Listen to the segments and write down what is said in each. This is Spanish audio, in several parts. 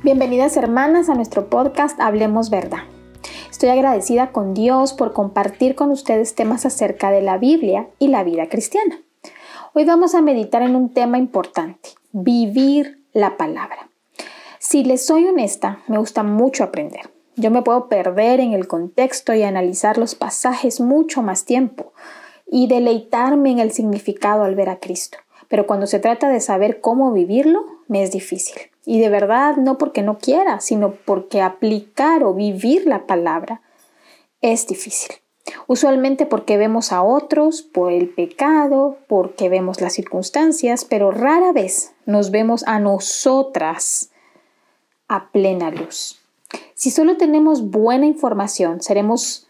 Bienvenidas hermanas a nuestro podcast Hablemos Verdad. Estoy agradecida con Dios por compartir con ustedes temas acerca de la Biblia y la vida cristiana. Hoy vamos a meditar en un tema importante, vivir la palabra. Si les soy honesta, me gusta mucho aprender. Yo me puedo perder en el contexto y analizar los pasajes mucho más tiempo y deleitarme en el significado al ver a Cristo. Pero cuando se trata de saber cómo vivirlo, me es difícil. Y de verdad, no porque no quiera, sino porque aplicar o vivir la palabra es difícil. Usualmente porque vemos a otros, por el pecado, porque vemos las circunstancias, pero rara vez nos vemos a nosotras a plena luz. Si solo tenemos buena información, seremos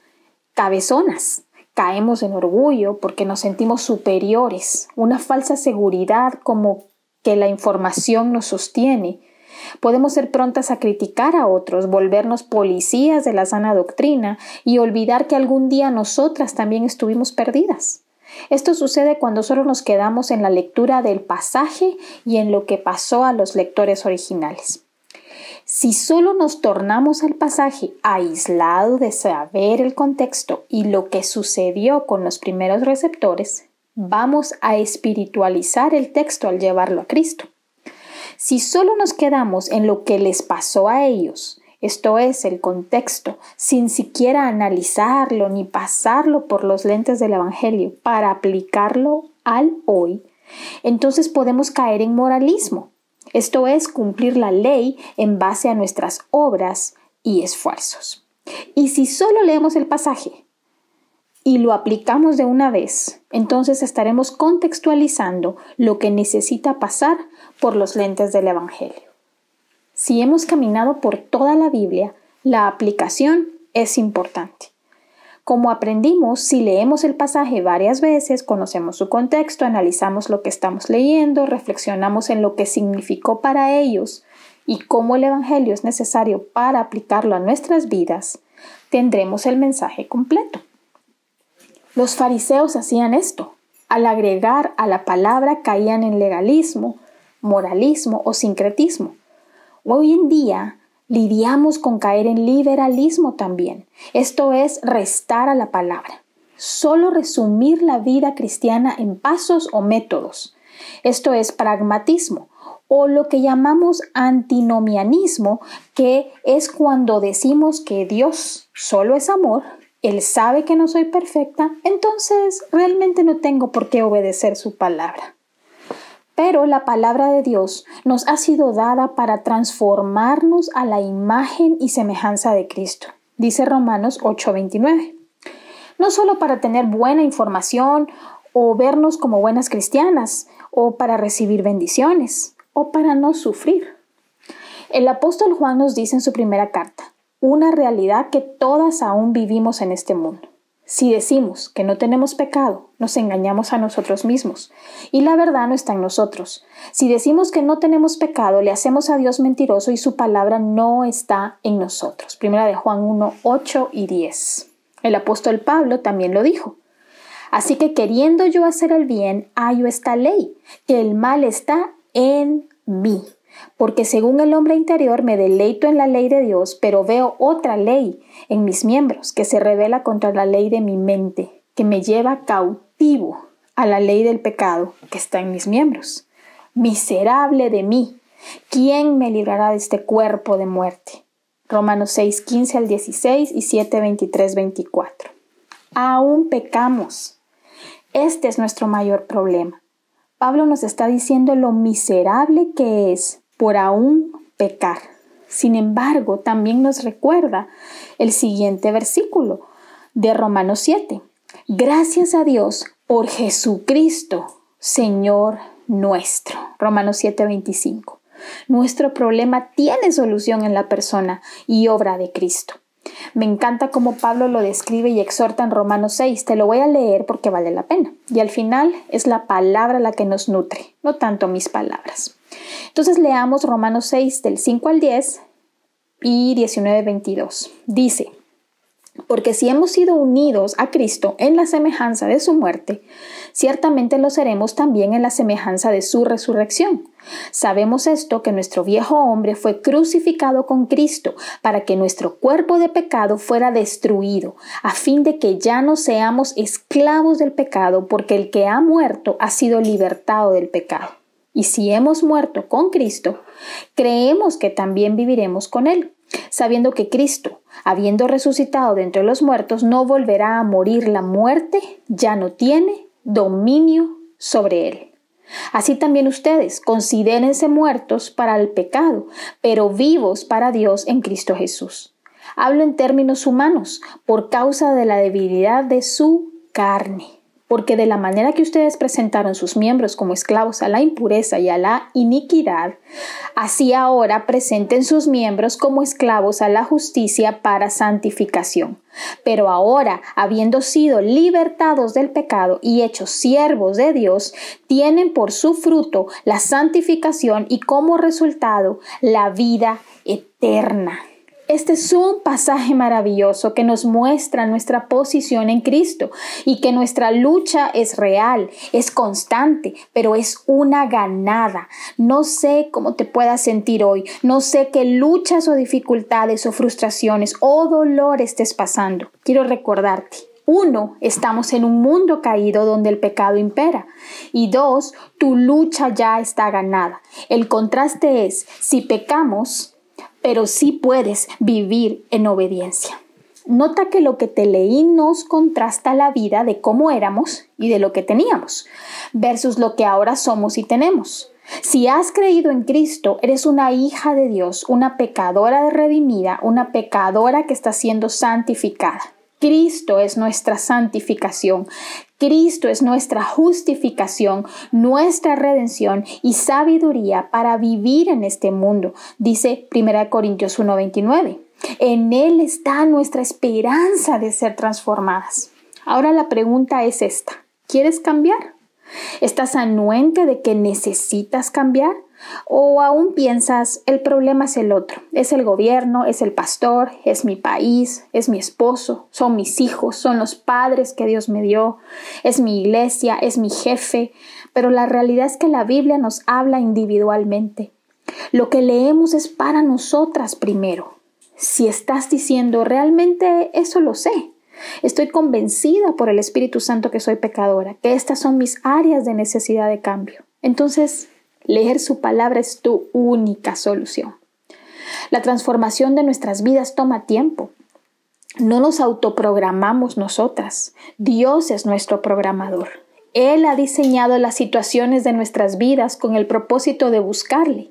cabezonas. Caemos en orgullo porque nos sentimos superiores, una falsa seguridad como que la información nos sostiene. Podemos ser prontas a criticar a otros, volvernos policías de la sana doctrina y olvidar que algún día nosotras también estuvimos perdidas. Esto sucede cuando solo nos quedamos en la lectura del pasaje y en lo que pasó a los lectores originales. Si solo nos tornamos al pasaje aislado de saber el contexto y lo que sucedió con los primeros receptores, vamos a espiritualizar el texto al llevarlo a Cristo. Si solo nos quedamos en lo que les pasó a ellos, esto es, el contexto, sin siquiera analizarlo ni pasarlo por los lentes del Evangelio para aplicarlo al hoy, entonces podemos caer en moralismo. Esto es, cumplir la ley en base a nuestras obras y esfuerzos. Y si solo leemos el pasaje y lo aplicamos de una vez, entonces estaremos contextualizando lo que necesita pasar por los lentes del Evangelio. Si hemos caminado por toda la Biblia, la aplicación es importante. Como aprendimos, si leemos el pasaje varias veces, conocemos su contexto, analizamos lo que estamos leyendo, reflexionamos en lo que significó para ellos y cómo el Evangelio es necesario para aplicarlo a nuestras vidas, tendremos el mensaje completo. Los fariseos hacían esto. Al agregar a la palabra caían en legalismo, moralismo o sincretismo. Hoy en día lidiamos con caer en liberalismo también. Esto es restar a la palabra. Solo resumir la vida cristiana en pasos o métodos. Esto es pragmatismo o lo que llamamos antinomianismo, que es cuando decimos que Dios solo es amor. Él sabe que no soy perfecta, entonces realmente no tengo por qué obedecer su palabra. Pero la palabra de Dios nos ha sido dada para transformarnos a la imagen y semejanza de Cristo, dice Romanos 8:29. No solo para tener buena información o vernos como buenas cristianas, o para recibir bendiciones, o para no sufrir. El apóstol Juan nos dice en su primera carta, una realidad que todas aún vivimos en este mundo. Si decimos que no tenemos pecado, nos engañamos a nosotros mismos y la verdad no está en nosotros. Si decimos que no tenemos pecado, le hacemos a Dios mentiroso y su palabra no está en nosotros. Primera de Juan 1, 8 y 10. El apóstol Pablo también lo dijo. Así que queriendo yo hacer el bien, hallo esta ley, que el mal está en mí. Porque según el hombre interior me deleito en la ley de Dios, pero veo otra ley en mis miembros que se rebela contra la ley de mi mente, que me lleva cautivo a la ley del pecado que está en mis miembros. Miserable de mí, ¿quién me librará de este cuerpo de muerte? Romanos 6, 15 al 16 y 7, 23, 24. Aún pecamos. Este es nuestro mayor problema. Pablo nos está diciendo lo miserable que es por aún pecar. Sin embargo, también nos recuerda el siguiente versículo de Romanos 7. Gracias a Dios por Jesucristo, Señor nuestro. Romanos 7:25. Nuestro problema tiene solución en la persona y obra de Cristo. Me encanta cómo Pablo lo describe y exhorta en Romanos 6. Te lo voy a leer porque vale la pena. Y al final es la palabra la que nos nutre, no tanto mis palabras. Entonces leamos Romanos 6 del 5 al 10 y 19-22. Dice, Porque si hemos sido unidos a Cristo en la semejanza de su muerte, ciertamente lo seremos también en la semejanza de su resurrección. Sabemos esto, que nuestro viejo hombre fue crucificado con Cristo para que nuestro cuerpo de pecado fuera destruido, a fin de que ya no seamos esclavos del pecado, porque el que ha muerto ha sido libertado del pecado. Y si hemos muerto con Cristo, creemos que también viviremos con Él, sabiendo que Cristo, habiendo resucitado de entre los muertos, no volverá a morir. La muerte ya no tiene dominio sobre Él. Así también ustedes considérense muertos para el pecado, pero vivos para Dios en Cristo Jesús. Hablo en términos humanos, por causa de la debilidad de su carne. Porque de la manera que ustedes presentaron sus miembros como esclavos a la impureza y a la iniquidad, así ahora presenten sus miembros como esclavos a la justicia para santificación. Pero ahora, habiendo sido libertados del pecado y hechos siervos de Dios, tienen por su fruto la santificación y como resultado la vida eterna. Este es un pasaje maravilloso que nos muestra nuestra posición en Cristo y que nuestra lucha es real, es constante, pero es una ganada. No sé cómo te puedas sentir hoy, no sé qué luchas o dificultades o frustraciones o dolor estés pasando. Quiero recordarte. 1, estamos en un mundo caído donde el pecado impera. Y 2, tu lucha ya está ganada. El contraste es, si pecamos, pero sí puedes vivir en obediencia. Nota que lo que te leí nos contrasta la vida de cómo éramos y de lo que teníamos, versus lo que ahora somos y tenemos. Si has creído en Cristo, eres una hija de Dios, una pecadora redimida, una pecadora que está siendo santificada. Cristo es nuestra santificación. Cristo es nuestra justificación, nuestra redención y sabiduría para vivir en este mundo, dice 1 Corintios 1:29. En Él está nuestra esperanza de ser transformadas. Ahora la pregunta es esta: ¿quieres cambiar? ¿Estás anuente de que necesitas cambiar? ¿O aún piensas, el problema es el otro? Es el gobierno, es el pastor, es mi país, es mi esposo, son mis hijos, son los padres que Dios me dio, es mi iglesia, es mi jefe. Pero la realidad es que la Biblia nos habla individualmente. Lo que leemos es para nosotras primero. Si estás diciendo, realmente eso lo sé. Estoy convencida por el Espíritu Santo que soy pecadora, que estas son mis áreas de necesidad de cambio. Entonces, leer su palabra es tu única solución. La transformación de nuestras vidas toma tiempo. No nos autoprogramamos nosotras. Dios es nuestro programador. Él ha diseñado las situaciones de nuestras vidas con el propósito de buscarle.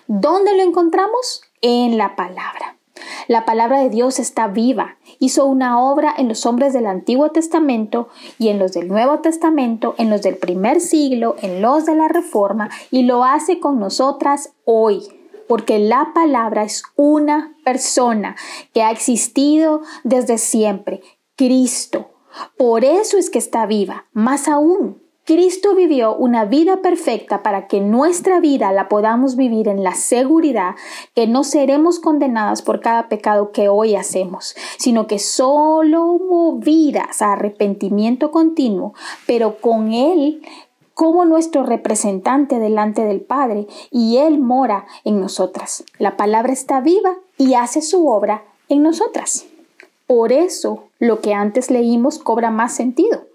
¿Dónde lo encontramos? En la palabra. La palabra de Dios está viva. Hizo una obra en los hombres del Antiguo Testamento y en los del Nuevo Testamento, en los del primer siglo, en los de la Reforma, y lo hace con nosotras hoy. Porque la palabra es una persona que ha existido desde siempre, Cristo. Por eso es que está viva. Más aún, Cristo vivió una vida perfecta para que nuestra vida la podamos vivir en la seguridad que no seremos condenadas por cada pecado que hoy hacemos, sino que solo movidas a arrepentimiento continuo, pero con Él como nuestro representante delante del Padre, y Él mora en nosotras. La palabra está viva y hace su obra en nosotras. Por eso lo que antes leímos cobra más sentido.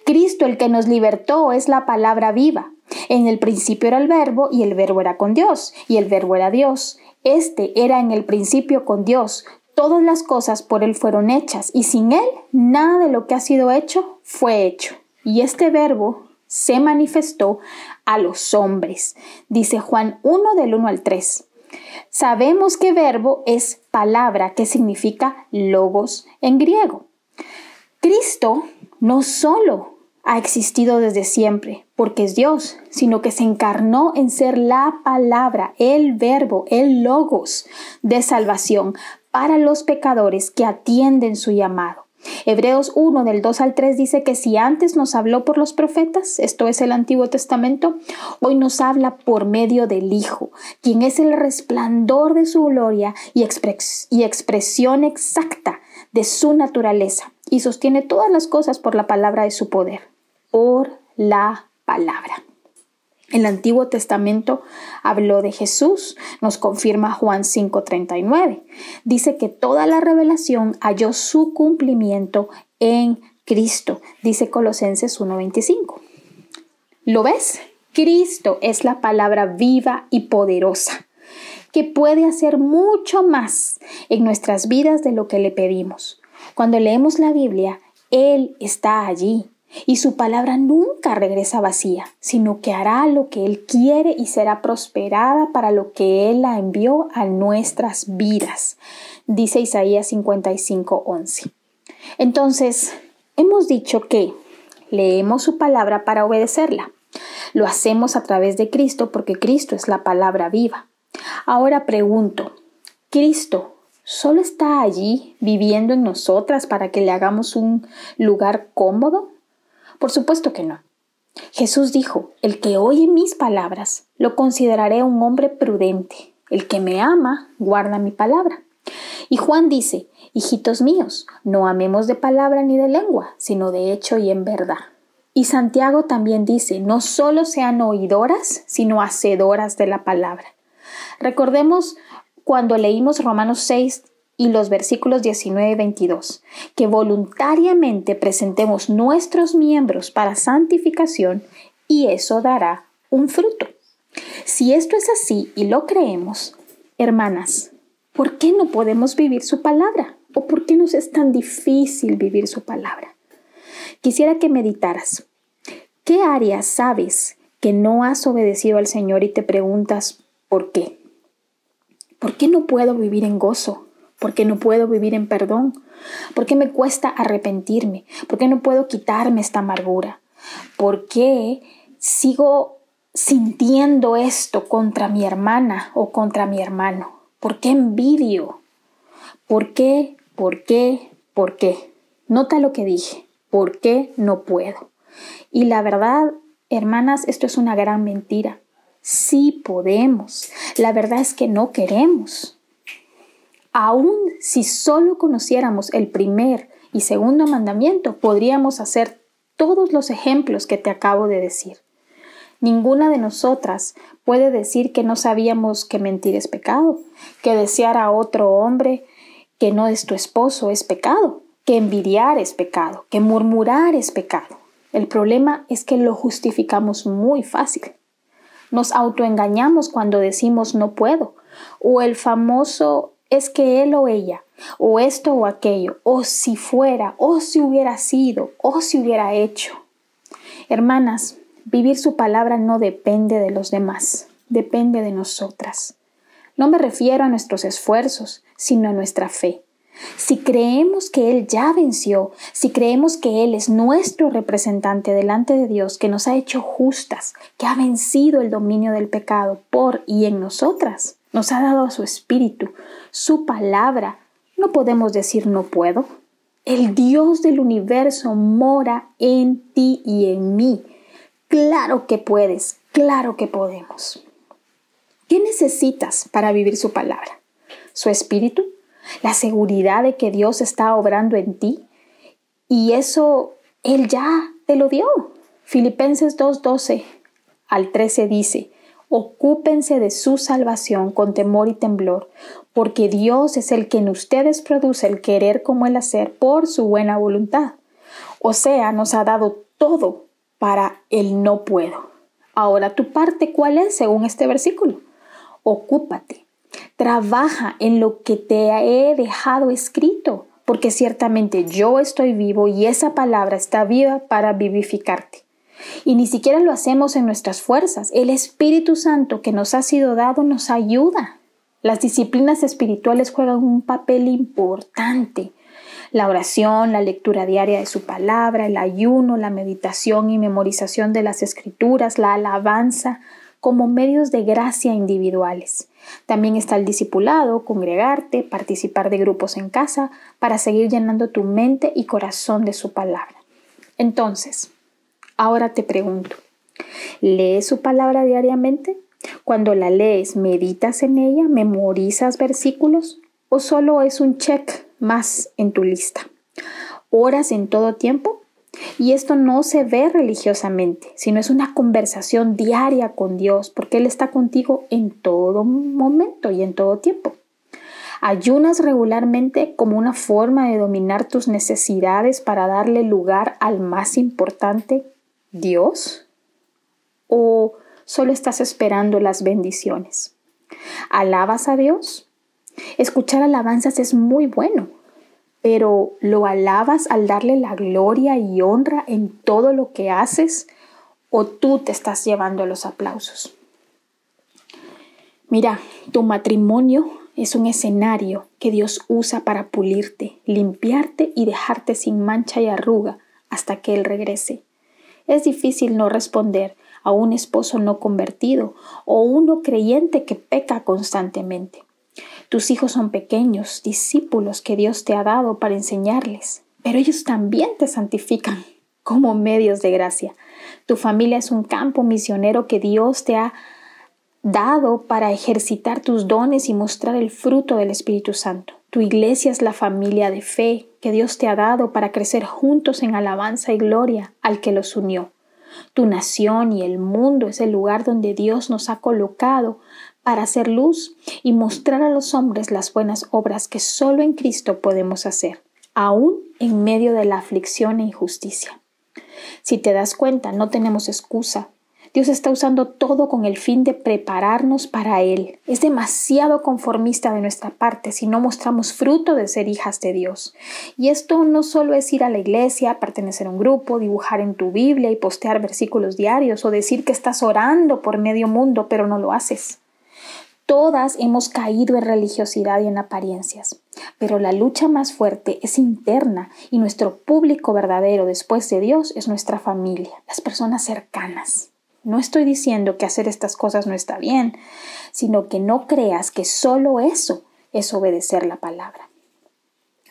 Cristo, el que nos libertó, es la palabra viva. En el principio era el Verbo, y el Verbo era con Dios, y el Verbo era Dios. Este era en el principio con Dios. Todas las cosas por Él fueron hechas, y sin Él nada de lo que ha sido hecho fue hecho. Y este Verbo se manifestó a los hombres. Dice Juan 1 del 1 al 3. Sabemos que verbo es palabra, que significa logos en griego. Cristo no solo ha existido desde siempre, porque es Dios, sino que se encarnó en ser la palabra, el verbo, el logos de salvación para los pecadores que atienden su llamado. Hebreos 1 del 2 al 3 dice que si antes nos habló por los profetas, esto es el Antiguo Testamento, hoy nos habla por medio del Hijo, quien es el resplandor de su gloria y expresión exacta de su naturaleza y sostiene todas las cosas por la palabra de su poder. Por la palabra. El Antiguo Testamento habló de Jesús, nos confirma Juan 5:39. Dice que toda la revelación halló su cumplimiento en Cristo, dice Colosenses 1:25. ¿Lo ves? Cristo es la palabra viva y poderosa, que puede hacer mucho más en nuestras vidas de lo que le pedimos. Cuando leemos la Biblia, Él está allí. Y su palabra nunca regresa vacía, sino que hará lo que Él quiere y será prosperada para lo que Él la envió a nuestras vidas, dice Isaías 55:11. Entonces, hemos dicho que leemos su palabra para obedecerla. Lo hacemos a través de Cristo porque Cristo es la palabra viva. Ahora pregunto, ¿Cristo solo está allí viviendo en nosotras para que le hagamos un lugar cómodo? Por supuesto que no. Jesús dijo, el que oye mis palabras, lo consideraré un hombre prudente. El que me ama, guarda mi palabra. Y Juan dice, hijitos míos, no amemos de palabra ni de lengua, sino de hecho y en verdad. Y Santiago también dice, no solo sean oidoras, sino hacedoras de la palabra. Recordemos cuando leímos Romanos 6, y los versículos 19 y 22, que voluntariamente presentemos nuestros miembros para santificación y eso dará un fruto. Si esto es así y lo creemos, hermanas, ¿por qué no podemos vivir su palabra? ¿O por qué nos es tan difícil vivir su palabra? Quisiera que meditaras. ¿Qué áreas sabes que no has obedecido al Señor y te preguntas por qué? ¿Por qué no puedo vivir en gozo? ¿Por qué no puedo vivir en perdón? ¿Por qué me cuesta arrepentirme? ¿Por qué no puedo quitarme esta amargura? ¿Por qué sigo sintiendo esto contra mi hermana o contra mi hermano? ¿Por qué envidio? ¿Por qué? ¿Por qué? ¿Por qué? Nota lo que dije. ¿Por qué no puedo? Y la verdad, hermanas, esto es una gran mentira. Sí podemos. La verdad es que no queremos. Aún si solo conociéramos el primer y segundo mandamiento, podríamos hacer todos los ejemplos que te acabo de decir. Ninguna de nosotras puede decir que no sabíamos que mentir es pecado, que desear a otro hombre que no es tu esposo es pecado, que envidiar es pecado, que murmurar es pecado. El problema es que lo justificamos muy fácil. Nos autoengañamos cuando decimos no puedo, o el famoso es que él o ella, o esto o aquello, o si fuera, o si hubiera sido, o si hubiera hecho. Hermanas, vivir su palabra no depende de los demás, depende de nosotras. No me refiero a nuestros esfuerzos, sino a nuestra fe. Si creemos que Él ya venció, si creemos que Él es nuestro representante delante de Dios, que nos ha hecho justas, que ha vencido el dominio del pecado por y en nosotras, nos ha dado a su espíritu, su palabra, no podemos decir no puedo. El Dios del universo mora en ti y en mí. Claro que puedes, claro que podemos. ¿Qué necesitas para vivir su palabra? ¿Su espíritu? ¿La seguridad de que Dios está obrando en ti? Y eso Él ya te lo dio. Filipenses 2:12 al 13 dice, ocúpense de su salvación con temor y temblor, porque Dios es el que en ustedes produce el querer como el hacer por su buena voluntad. O sea, nos ha dado todo para el no puedo. Ahora, ¿tu parte cuál es según este versículo? Ocúpate, trabaja en lo que te he dejado escrito, porque ciertamente yo estoy vivo y esa palabra está viva para vivificarte. Y ni siquiera lo hacemos en nuestras fuerzas. El Espíritu Santo que nos ha sido dado nos ayuda. Las disciplinas espirituales juegan un papel importante. La oración, la lectura diaria de su palabra, el ayuno, la meditación y memorización de las escrituras, la alabanza, como medios de gracia individuales. También está el discipulado, congregarte, participar de grupos en casa para seguir llenando tu mente y corazón de su palabra. Entonces, ahora te pregunto, ¿lees su palabra diariamente? Cuando la lees, ¿meditas en ella? ¿Memorizas versículos? ¿O solo es un check más en tu lista. ¿Oras en todo tiempo? Y esto no se ve religiosamente, sino es una conversación diaria con Dios, porque Él está contigo en todo momento y en todo tiempo. ¿Ayunas regularmente como una forma de dominar tus necesidades para darle lugar al más importante, Dios? ¿O solo estás esperando las bendiciones? ¿Alabas a Dios? Escuchar alabanzas es muy bueno, pero ¿lo alabas al darle la gloria y honra en todo lo que haces? ¿O tú te estás llevando los aplausos? Mira, tu matrimonio es un escenario que Dios usa para pulirte, limpiarte y dejarte sin mancha y arruga hasta que Él regrese. Es difícil no responder a un esposo no convertido o uno creyente que peca constantemente. Tus hijos son pequeños, discípulos que Dios te ha dado para enseñarles, pero ellos también te santifican como medios de gracia. Tu familia es un campo misionero que Dios te ha dado para ejercitar tus dones y mostrar el fruto del Espíritu Santo. Tu iglesia es la familia de fe que Dios te ha dado para crecer juntos en alabanza y gloria al que los unió. Tu nación y el mundo es el lugar donde Dios nos ha colocado para hacer luz y mostrar a los hombres las buenas obras que solo en Cristo podemos hacer, aún en medio de la aflicción e injusticia. Si te das cuenta, no tenemos excusa. Dios está usando todo con el fin de prepararnos para Él. Es demasiado conformista de nuestra parte si no mostramos fruto de ser hijas de Dios. Y esto no solo es ir a la iglesia, pertenecer a un grupo, dibujar en tu Biblia y postear versículos diarios o decir que estás orando por medio mundo, pero no lo haces. Todas hemos caído en religiosidad y en apariencias, pero la lucha más fuerte es interna y nuestro público verdadero después de Dios es nuestra familia, las personas cercanas. No estoy diciendo que hacer estas cosas no está bien, sino que no creas que solo eso es obedecer la palabra.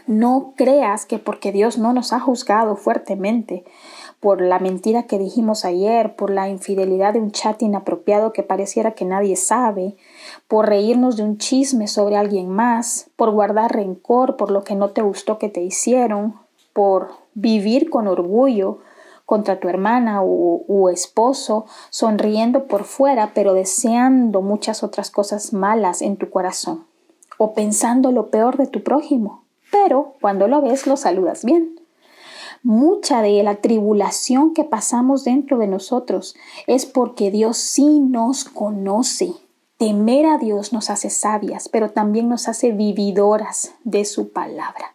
No creas que porque Dios no nos ha juzgado fuertemente por la mentira que dijimos ayer, por la infidelidad de un chat inapropiado que pareciera que nadie sabe, por reírnos de un chisme sobre alguien más, por guardar rencor por lo que no te gustó que te hicieron, por vivir con orgullo contra tu hermana o esposo, sonriendo por fuera, pero deseando muchas otras cosas malas en tu corazón, o pensando lo peor de tu prójimo, pero cuando lo ves lo saludas bien. Mucha de la tribulación que pasamos dentro de nosotros es porque Dios sí nos conoce. Temer a Dios nos hace sabias, pero también nos hace vividoras de su palabra.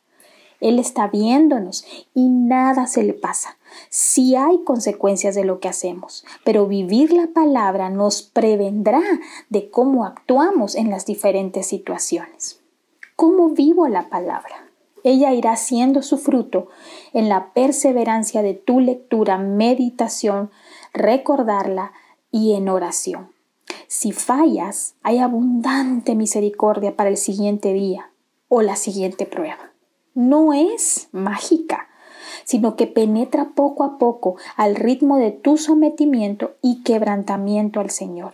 Él está viéndonos y nada se le pasa. Sí hay consecuencias de lo que hacemos, pero vivir la palabra nos prevendrá de cómo actuamos en las diferentes situaciones. ¿Cómo vivo la palabra? Ella irá haciendo su fruto en la perseverancia de tu lectura, meditación, recordarla y en oración. Si fallas, hay abundante misericordia para el siguiente día o la siguiente prueba. No es mágica, sino que penetra poco a poco al ritmo de tu sometimiento y quebrantamiento al Señor.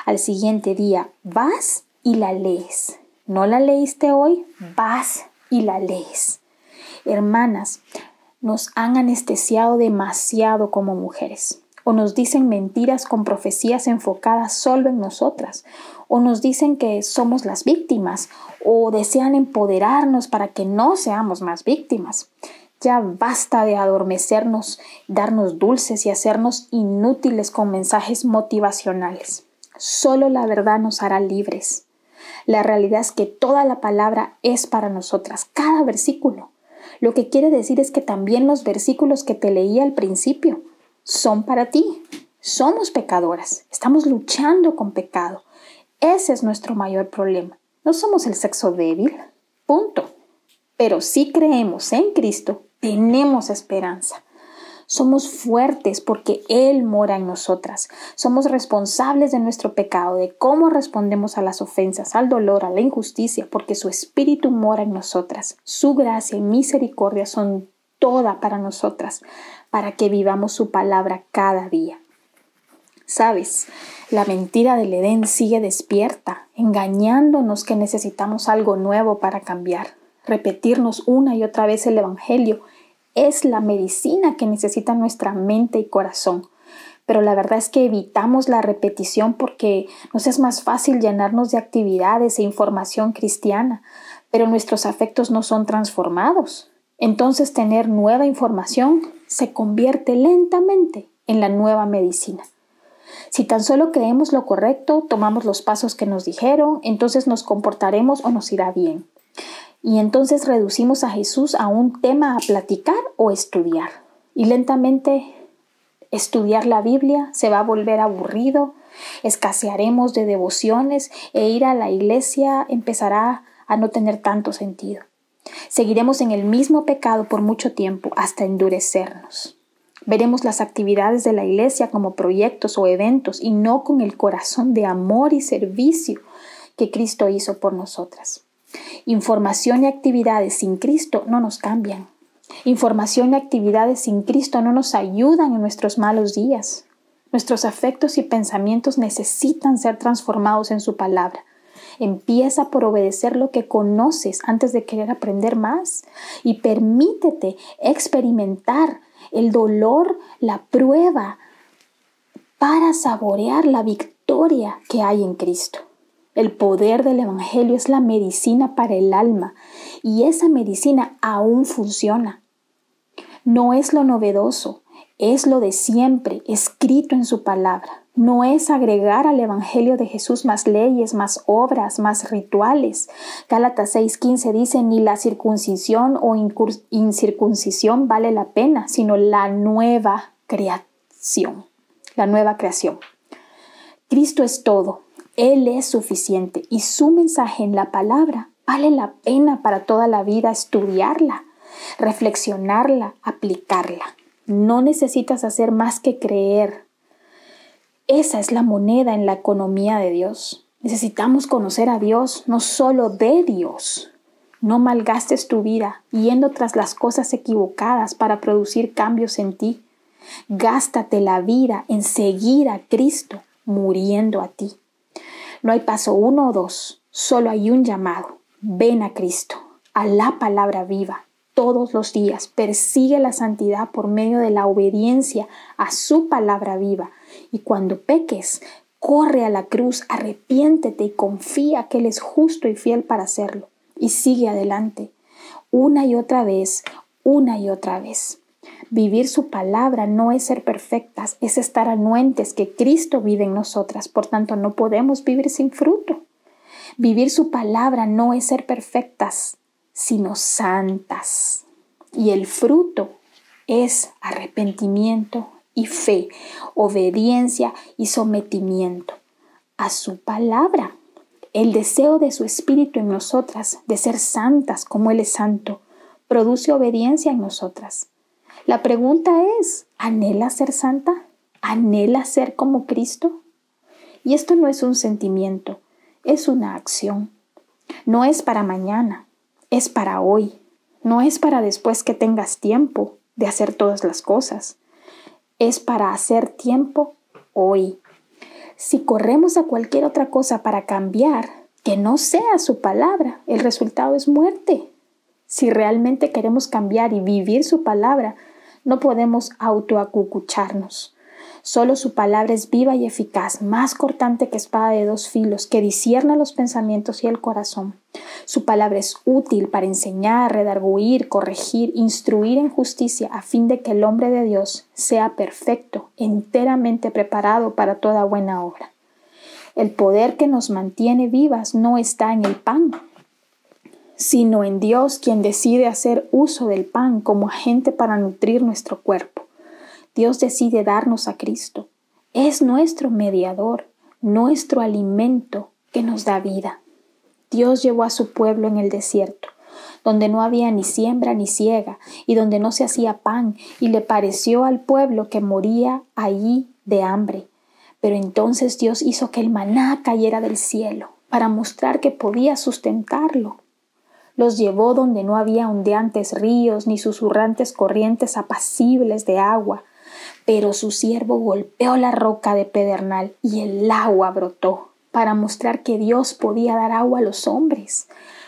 Al siguiente día vas y la lees. ¿No la leíste hoy? Vas y la lees. Hermanas, nos han anestesiado demasiado como mujeres. O nos dicen mentiras con profecías enfocadas solo en nosotras, o nos dicen que somos las víctimas, o desean empoderarnos para que no seamos más víctimas. Ya basta de adormecernos, darnos dulces y hacernos inútiles con mensajes motivacionales. Solo la verdad nos hará libres. La realidad es que toda la palabra es para nosotras, cada versículo. Lo que quiere decir es que también los versículos que te leí al principio son para ti. Somos pecadoras, estamos luchando con pecado. Ese es nuestro mayor problema. No somos el sexo débil, punto. Pero si creemos en Cristo, tenemos esperanza. Somos fuertes porque Él mora en nosotras. Somos responsables de nuestro pecado, de cómo respondemos a las ofensas, al dolor, a la injusticia, porque su Espíritu mora en nosotras. Su gracia y misericordia son toda para nosotras, para que vivamos su palabra cada día. ¿Sabes? La mentira del Edén sigue despierta, engañándonos que necesitamos algo nuevo para cambiar. Repetirnos una y otra vez el Evangelio es la medicina que necesita nuestra mente y corazón. Pero la verdad es que evitamos la repetición porque nos es más fácil llenarnos de actividades e información cristiana, pero nuestros afectos no son transformados. Entonces tener nueva información se convierte lentamente en la nueva medicina. Si tan solo creemos lo correcto, tomamos los pasos que nos dijeron, entonces nos comportaremos o nos irá bien. Y entonces reducimos a Jesús a un tema a platicar o estudiar. Y lentamente estudiar la Biblia se va a volver aburrido, escasearemos de devociones e ir a la iglesia empezará a no tener tanto sentido. Seguiremos en el mismo pecado por mucho tiempo hasta endurecernos. Veremos las actividades de la iglesia como proyectos o eventos y no con el corazón de amor y servicio que Cristo hizo por nosotras. Información y actividades sin Cristo no nos cambian. Información y actividades sin Cristo no nos ayudan en nuestros malos días. Nuestros afectos y pensamientos necesitan ser transformados en su palabra. Empieza por obedecer lo que conoces antes de querer aprender más y permítete experimentar el dolor, la prueba, para saborear la victoria que hay en Cristo. El poder del Evangelio es la medicina para el alma y esa medicina aún funciona. No es lo novedoso, es lo de siempre, escrito en su palabra. No es agregar al Evangelio de Jesús más leyes, más obras, más rituales. Gálatas 6:15 dice, ni la circuncisión o incircuncisión vale la pena, sino la nueva creación. La nueva creación. Cristo es todo. Él es suficiente y su mensaje en la palabra vale la pena para toda la vida estudiarla, reflexionarla, aplicarla. No necesitas hacer más que creer. Esa es la moneda en la economía de Dios. Necesitamos conocer a Dios, no solo de Dios. No malgastes tu vida yendo tras las cosas equivocadas para producir cambios en ti. Gástate la vida en seguir a Cristo, muriendo a ti. No hay paso 1 o 2, solo hay un llamado. Ven a Cristo, a la palabra viva. Todos los días persigue la santidad por medio de la obediencia a su palabra viva. Y cuando peques, corre a la cruz, arrepiéntete y confía que Él es justo y fiel para hacerlo. Y sigue adelante, una y otra vez, una y otra vez. Vivir su palabra no es ser perfectas, es estar anuentes que Cristo vive en nosotras. Por tanto, no podemos vivir sin fruto. Vivir su palabra no es ser perfectas, sino santas. Y el fruto es arrepentimiento y fe, obediencia y sometimiento a su palabra. El deseo de su Espíritu en nosotras, de ser santas como Él es santo, produce obediencia en nosotras. La pregunta es, ¿anhelas ser santa? ¿Anhelas ser como Cristo? Y esto no es un sentimiento, es una acción. No es para mañana, es para hoy. No es para después que tengas tiempo de hacer todas las cosas. Es para hacer tiempo hoy. Si corremos a cualquier otra cosa para cambiar, que no sea su palabra, el resultado es muerte. Si realmente queremos cambiar y vivir su palabra, no podemos autoacucucharnos. Solo su palabra es viva y eficaz, más cortante que espada de 2 filos, que discierne los pensamientos y el corazón. Su palabra es útil para enseñar, redarguir, corregir, instruir en justicia, a fin de que el hombre de Dios sea perfecto, enteramente preparado para toda buena obra. El poder que nos mantiene vivas no está en el pan, sino en Dios, quien decide hacer uso del pan como agente para nutrir nuestro cuerpo. Dios decide darnos a Cristo. Es nuestro mediador, nuestro alimento que nos da vida. Dios llevó a su pueblo en el desierto, donde no había ni siembra ni siega, y donde no se hacía pan, y le pareció al pueblo que moría allí de hambre. Pero entonces Dios hizo que el maná cayera del cielo, para mostrar que podía sustentarlo. Los llevó donde no había ondeantes ríos, ni susurrantes corrientes apacibles de agua, pero su siervo golpeó la roca de pedernal y el agua brotó, para mostrar que Dios podía dar agua a los hombres.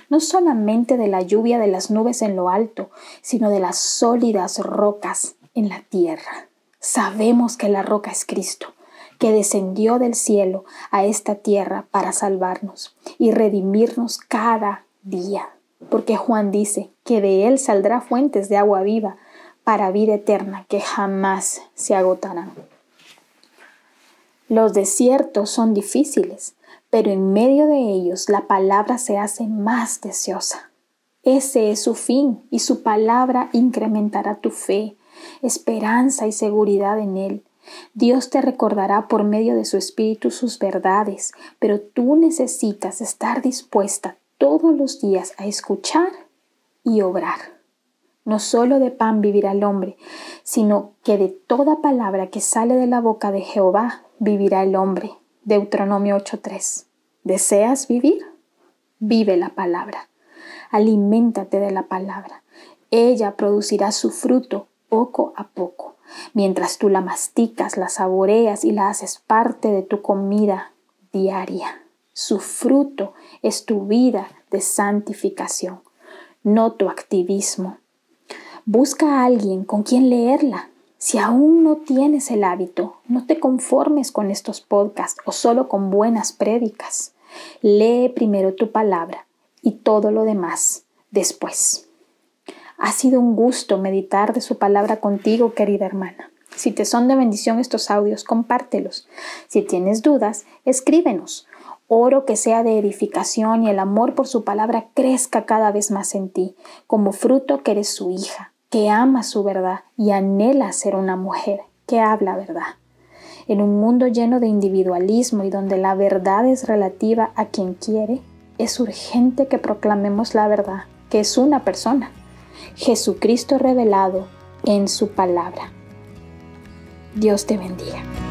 no solamente de la lluvia de las nubes en lo alto, sino de las sólidas rocas en la tierra. Sabemos que la roca es Cristo, que descendió del cielo a esta tierra para salvarnos y redimirnos cada día. Porque Juan dice que de él saldrá fuentes de agua viva para vida eterna que jamás se agotarán. Los desiertos son difíciles, pero en medio de ellos la palabra se hace más deseosa. Ese es su fin y su palabra incrementará tu fe, esperanza y seguridad en él. Dios te recordará por medio de su Espíritu sus verdades, pero tú necesitas estar dispuesta todos los días a escuchar y obrar. No solo de pan vivirá el hombre, sino que de toda palabra que sale de la boca de Jehová vivirá el hombre. Deuteronomio 8:3. ¿Deseas vivir? Vive la palabra. Aliméntate de la palabra. Ella producirá su fruto poco a poco. Mientras tú la masticas, la saboreas y la haces parte de tu comida diaria. Su fruto es tu vida de santificación, no tu activismo. Busca a alguien con quien leerla. Si aún no tienes el hábito, no te conformes con estos podcasts o solo con buenas prédicas. Lee primero tu palabra y todo lo demás después. Ha sido un gusto meditar de su palabra contigo, querida hermana. Si te son de bendición estos audios, compártelos. Si tienes dudas, escríbenos. Oro que sea de edificación y el amor por su palabra crezca cada vez más en ti, como fruto que eres su hija, que ama su verdad y anhela ser una mujer que habla verdad. En un mundo lleno de individualismo y donde la verdad es relativa a quien quiere, es urgente que proclamemos la verdad, que es una persona, Jesucristo revelado en su palabra. Dios te bendiga.